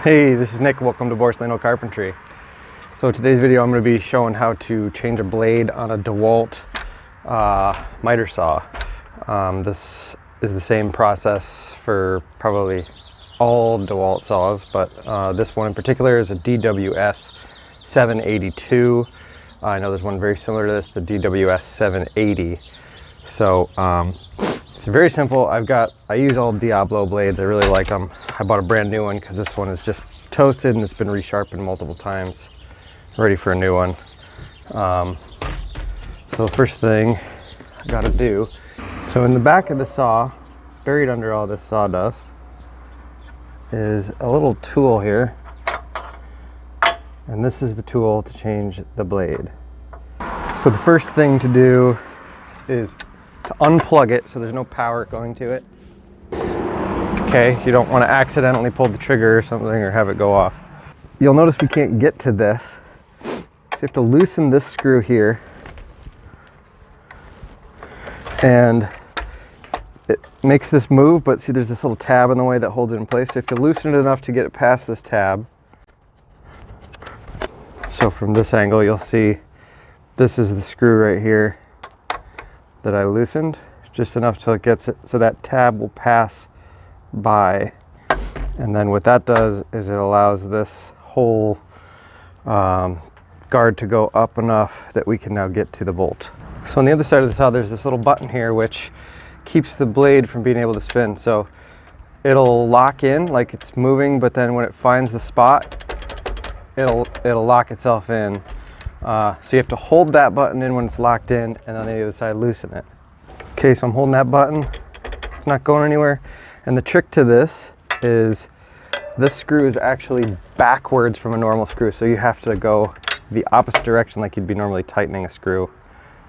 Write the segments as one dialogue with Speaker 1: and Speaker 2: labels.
Speaker 1: Hey, this is Nick. Welcome to Borsellino Carpentry. So today's video I'm going to be showing how to change a blade on a Dewalt miter saw. This is the same process for probably all Dewalt saws, but this one in particular is a DWS782. I know there's one very similar to this, the DWS780. So it's very simple. I use all Diablo blades. I really like them. I bought a brand new one because this one is just toasted and it's been resharpened multiple times. Ready for a new one. So the first thing I got to do, so in the back of the saw, buried under all this sawdust, is a little tool here, and this is the tool to change the blade. So the first thing to do is to unplug it so there's no power going to it. Okay, you don't want to accidentally pull the trigger or something or have it go off. You'll notice we can't get to this. So you have to loosen this screw here, and it makes this move, but see there's this little tab in the way that holds it in place. So you have to loosen it enough to get it past this tab. So from this angle you'll see this is the screw right here that I loosened, just enough till it gets it so that tab will pass by. And then what that does is it allows this whole guard to go up enough that we can now get to the bolt. So on the other side of the saw there's this little button here which keeps the blade from being able to spin. So it'll lock in like it's moving, but then when it finds the spot it'll lock itself in. So you have to hold that button in when it's locked in, and on the other side loosen it. Okay, so I'm holding that button, it's not going anywhere. And the trick to this is this screw is actually backwards from a normal screw, so you have to go the opposite direction like you'd be normally tightening a screw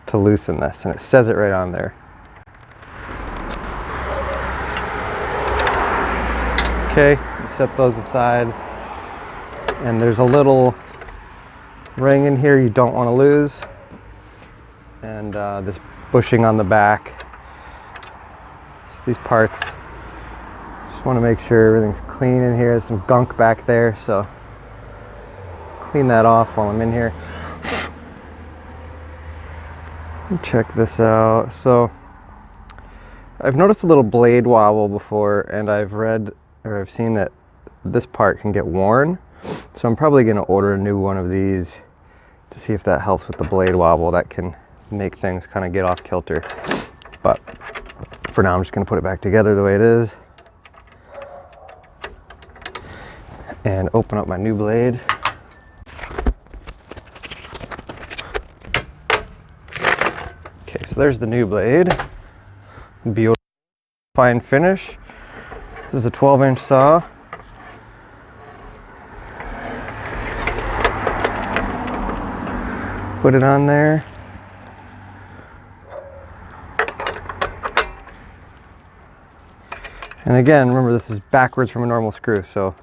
Speaker 1: to loosen this, and it says it right on there. Okay, you set those aside, and there's a little ring in here you don't want to lose, and this bushing on the back. So these parts, just want to make sure everything's clean in here. There's some gunk back there, so clean that off while I'm in here. Check this out. So I've noticed a little blade wobble before, and I've seen that this part can get worn. So I'm probably going to order a new one of these to see if that helps with the blade wobble. That can make things kind of get off kilter. But for now I'm just going to put it back together the way it is and open up my new blade. Okay, so there's the new blade. Diablo Fine Finish. This is a 12-inch saw. Put it on there. And again, remember this is backwards from a normal screw, so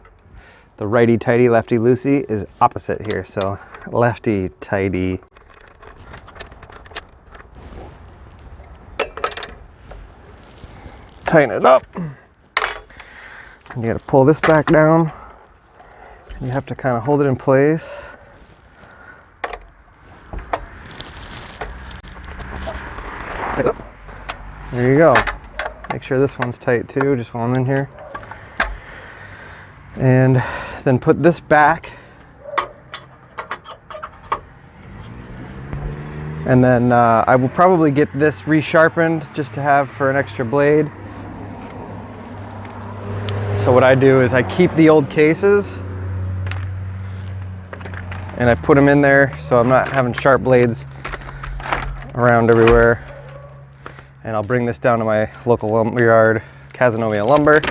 Speaker 1: the righty tighty, lefty loosey is opposite here. So lefty tighty. Tighten it up. And you gotta pull this back down. You have to kind of hold it in place. There you go. Make sure this one's tight too, just while I'm in here. And then put this back. And then I will probably get this resharpened just to have for an extra blade. So what I do is I keep the old cases and I put them in there so I'm not having sharp blades around everywhere. And I'll bring this down to my local lumberyard, Cazenovia Lumber,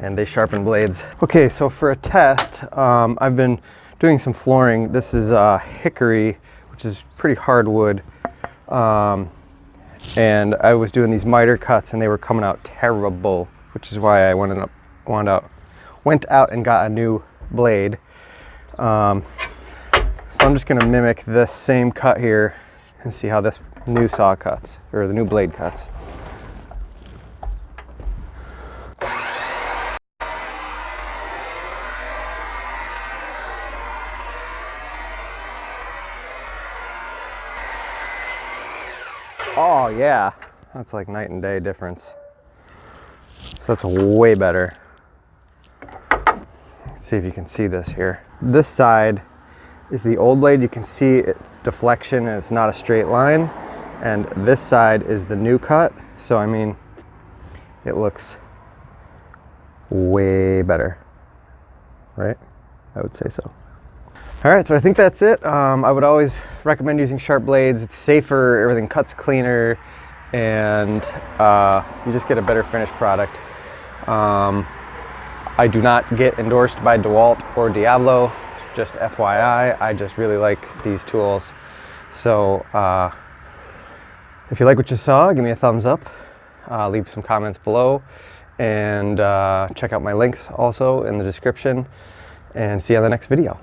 Speaker 1: and they sharpen blades. Okay, so for a test, I've been doing some flooring. This is hickory, which is pretty hard wood. And I was doing these miter cuts and they were coming out terrible, which is why I went out and got a new blade. So I'm just gonna mimic this same cut here and see how this new saw cuts, or the new blade cuts. Oh yeah, that's like night and day difference. So that's way better. Let's see if you can see this here. This side is the old blade. You can see its deflection and it's not a straight line. And this side is the new cut. So I mean, it looks way better, right? I would say so. All right, so I think that's it. I would always recommend using sharp blades. It's safer, everything cuts cleaner, and you just get a better finished product. I do not get endorsed by Dewalt or Diablo, just FYI. I just really like these tools. So if you like what you saw, give me a thumbs up, leave some comments below, and check out my links also in the description, and see you on the next video.